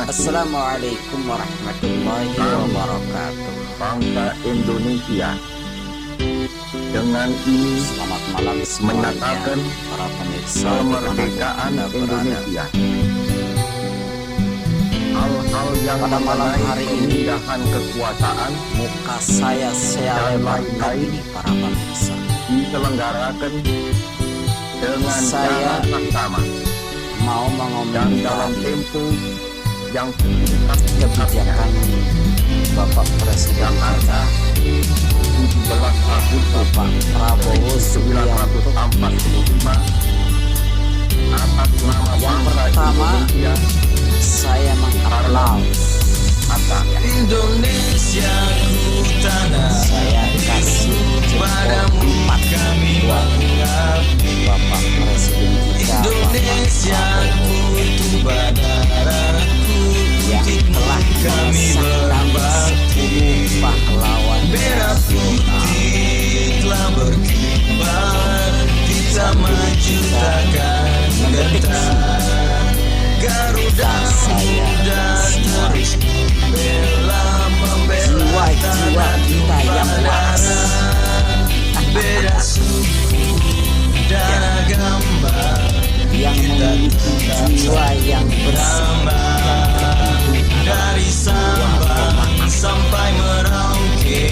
Assalamualaikum warahmatullahi wabarakatuh. Bangsa Indonesia dengan ini Selamat malam semuanya, menyatakan para pemirsa kemerdekaan Indonesia. Hal-hal yang Pada malam mengenai hari ini, pemindahan kekuasaan muka saya lebarkan ini para pemirsa. diselenggarakan dengan Saya cara saksama mau dan dalam mengomentari tempo yang kebijakan Bapak Presiden Jakarta kita 17 Agustus Bapak Prabowo Subianto. 1945 atas nama Yang bangsa pertama, Indonesia saya mengaplaus. atas Indonesia ku tanah Saya kasih jempol padamu 4 kami buat mengabdi. Bapak Presiden kita Indonesia Bapak ku tuba darahku yang telah kami mengesahkan berbakti. 10 pahlawan Merah nasional. putih telah berkibar, kita maju takkan gentar. Garuda muda terus membela Jiwa-jiwa kita yang waras, beda suku dan agama, yang memiliki jiwa yang bersih, dari Sabang sampai Merauke,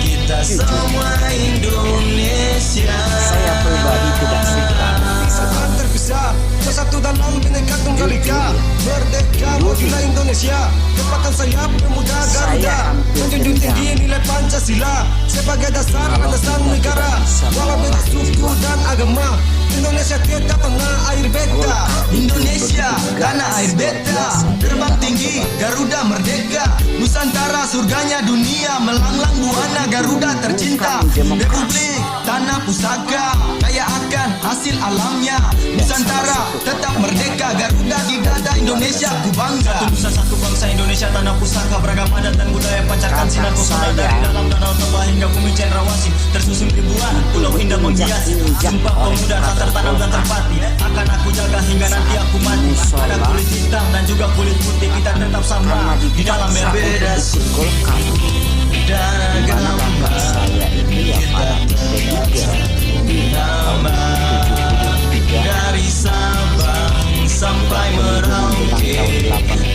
kita semua Indonesia. saya pribadi tidak suka. Akan terpisah bersatu dalam Bhinneka Tunggal Ika. Merdeka bangsa Indonesia, gerakan sayap pemuda Garuda, menjunjung tinggi nilai Pancasila sebagai dasar landasan negara. Walau beda suku dan agama, Indonesia tetap tanah air beta. Indonesia, tanah air beta, terbang tinggi, Garuda merdeka, Nusantara surganya dunia, melanglang buana Garuda tercinta. Republik, tanah pusaka, kaya akan hasil alamnya, Nusantara tetap merdeka, Garuda di dada Indonesia ku bangga. Satu nusa satu bangsa Indonesia, tanah pusaka, beragam adat dan budaya, pancarkan sinar pesona dari dalam danau Toba hingga bumi cendrawasih, tersusun ribuan pulau indah menghiasi. Sumpah pemuda tak tertanam dan terpati, akan aku jaga hingga nanti aku mati. Ada kulit hitam dan juga kulit putih, kita tetap sama di dalam berbeda suku Golkar, dan di mana bapak agama. saya ini ya pada Nama dari Sabang sampai Merauke,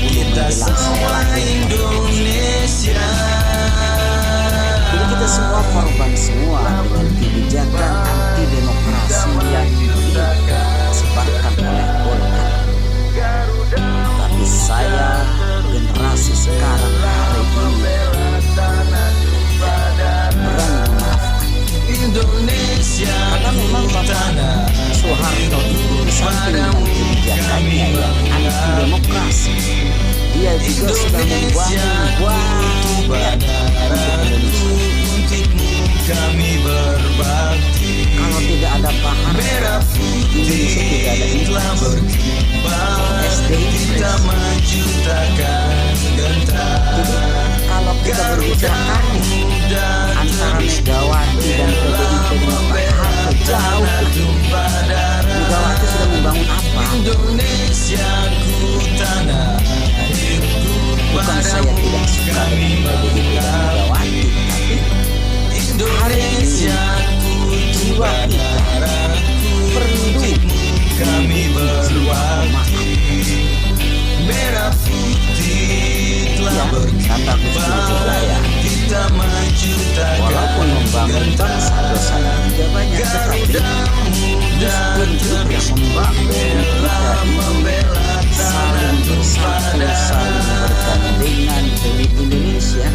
kita semua Indonesia. Jadi kita semua korban semua dengan kebijakan anti demokrasi yang disebarkan oleh Golkar. Tapi saya generasi sekarang hari ini berani memaafkan. Indonesia Karena memang Bapak Soeharto itu di samping dengan kebijakannya yang anti demokrasi, dia juga sudah membangun banyak untuk Indonesia. untukmu kami berbakti. Kalau tidak ada Pak Harto, Indonesia tidak ada Telah inflasi. berkibar, SDI kita maju takkan gentar. Jadi kalau kita berbicara karir antara Megawati dan PDIP dengan Pak Harto jauh lah. Megawati sudah membangun apa? Indonesia ku tanah airku, Bukan saya tidak suka dengan PDIP dan Megawati, tapi Indonesia ku jiwa kita perlu kami berbakti. Merah putih telah ya kata Gus Dur juga ya. kita maju takkan Walaupun membangun bangsa dosanya tidak banyak, tetapi Gus Dur juga membangun kita ini saling bersatu, saling bergandengan demi Indonesia.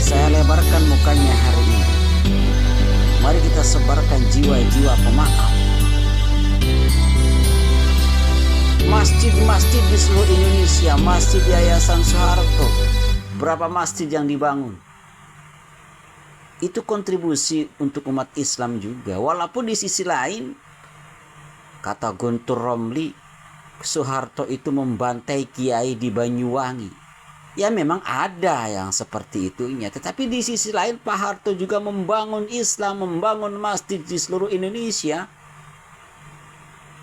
Saya lebarkan mukanya hari ini. Mari kita sebarkan jiwa-jiwa pemaaf. Masjid-masjid di seluruh Indonesia, masjid Yayasan Soeharto, berapa masjid yang dibangun? Itu kontribusi untuk umat Islam juga. Walaupun di sisi lain, kata Guntur Romli, Soeharto itu membantai kiai di Banyuwangi. Ya memang ada yang seperti itunya. Tetapi di sisi lain Pak Harto juga membangun Islam, membangun masjid di seluruh Indonesia.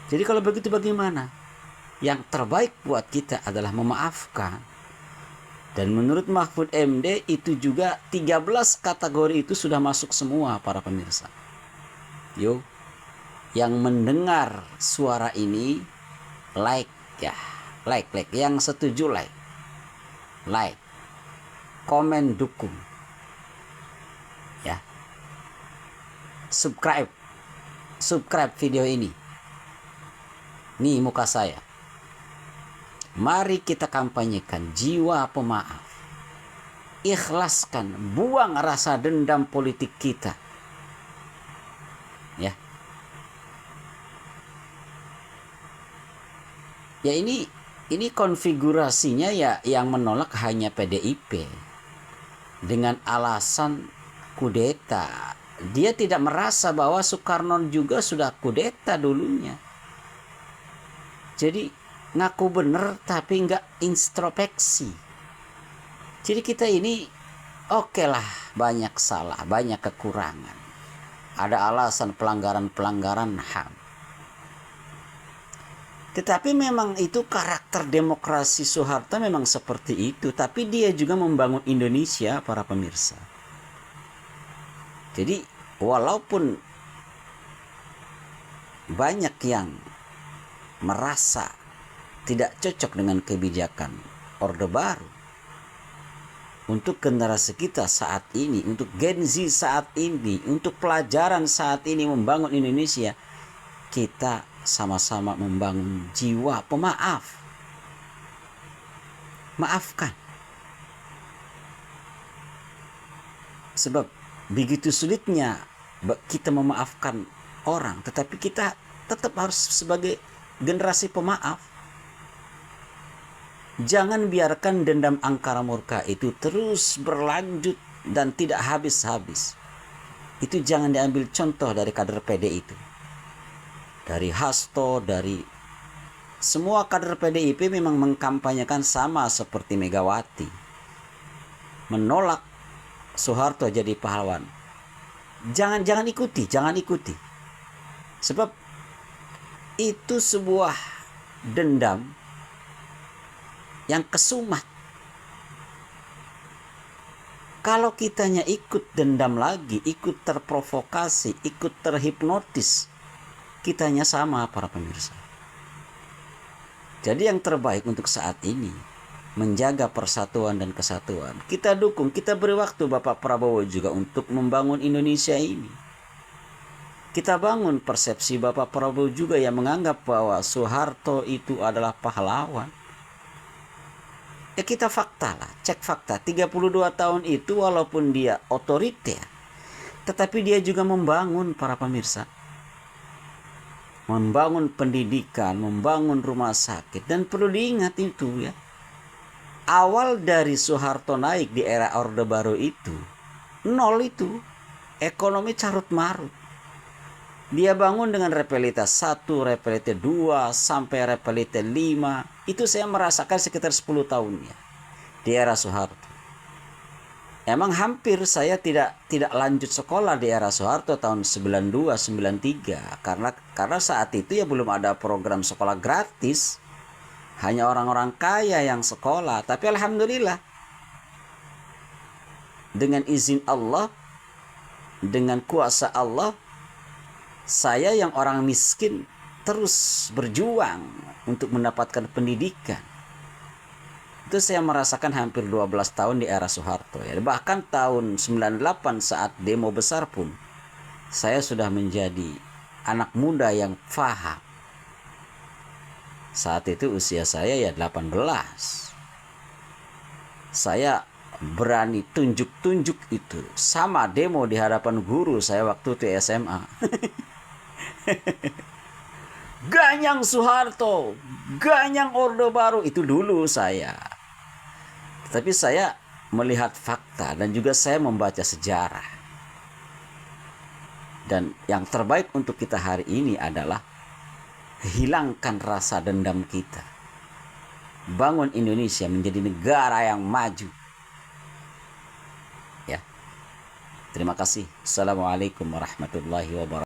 Jadi kalau begitu bagaimana? yang terbaik buat kita adalah memaafkan. Dan menurut Mahfud MD itu juga 13 kategori itu sudah masuk semua para pemirsa. Yo, yang mendengar suara ini like ya, like. Yang setuju like, komen dukung, ya, subscribe video ini. Nih muka saya. Mari kita kampanyekan jiwa pemaaf. Ikhlaskan, buang rasa dendam politik kita. Ya. Ya ini konfigurasinya ya yang menolak hanya PDIP dengan alasan kudeta. Dia tidak merasa bahwa Soekarno juga sudah kudeta dulunya. Jadi ngaku bener tapi nggak introspeksi. Jadi kita ini oke lah, banyak salah, banyak kekurangan. Ada alasan pelanggaran HAM. Tetapi memang itu karakter demokrasi Soeharto memang seperti itu. Tapi dia juga membangun Indonesia para pemirsa. Jadi walaupun banyak yang merasa tidak cocok dengan kebijakan Orde Baru, untuk generasi kita saat ini, untuk Gen Z saat ini, untuk pelajaran saat ini membangun Indonesia, kita sama-sama membangun jiwa pemaaf. Maafkan. Sebab begitu sulitnya kita memaafkan orang, tetapi kita tetap harus sebagai generasi pemaaf. Jangan biarkan dendam angkara murka itu terus berlanjut dan tidak habis-habis. Itu jangan diambil contoh dari kader PD itu. Dari Hasto, dari semua kader PDIP memang mengkampanyekan sama seperti Megawati. Menolak Soeharto jadi pahlawan. Jangan ikuti. Sebab itu sebuah dendam yang kesumat. Kalau kitanya ikut dendam lagi, ikut terprovokasi, ikut terhipnotis, kitanya sama para pemirsa. Jadi yang terbaik untuk saat ini menjaga persatuan dan kesatuan. Kita dukung, kita beri waktu Bapak Prabowo juga untuk membangun Indonesia ini. Kita bangun persepsi Bapak Prabowo juga yang menganggap bahwa Soeharto itu adalah pahlawan. Ya kita fakta lah, cek fakta. 32 tahun itu walaupun dia otoriter, tetapi dia juga membangun para pemirsa. Membangun pendidikan, membangun rumah sakit. Dan perlu diingat itu ya. Awal dari Soeharto naik di era Orde Baru itu, nol itu. Ekonomi carut marut. Dia bangun dengan repelitas 1, repelitas 2, sampai repelitas 5. Itu saya merasakan sekitar 10 tahunnya di era Soeharto. Emang hampir saya tidak lanjut sekolah di era Soeharto tahun 92, 93. Karena saat itu ya belum ada program sekolah gratis. Hanya orang-orang kaya yang sekolah. Tapi alhamdulillah, dengan izin Allah, dengan kuasa Allah, saya yang orang miskin terus berjuang untuk mendapatkan pendidikan. Itu saya merasakan hampir 12 tahun di era Soeharto ya. Bahkan tahun 98 saat demo besar pun saya sudah menjadi anak muda yang faham. Saat itu usia saya ya 18. Saya berani tunjuk-tunjuk itu sama demo di hadapan guru saya waktu itu SMA. Ganyang Soeharto, ganyang Orde Baru, itu dulu saya. Tapi saya melihat fakta dan juga saya membaca sejarah. Dan yang terbaik untuk kita hari ini adalah hilangkan rasa dendam kita. Bangun Indonesia menjadi negara yang maju. Ya. Terima kasih. Assalamualaikum warahmatullahi wabarakatuh.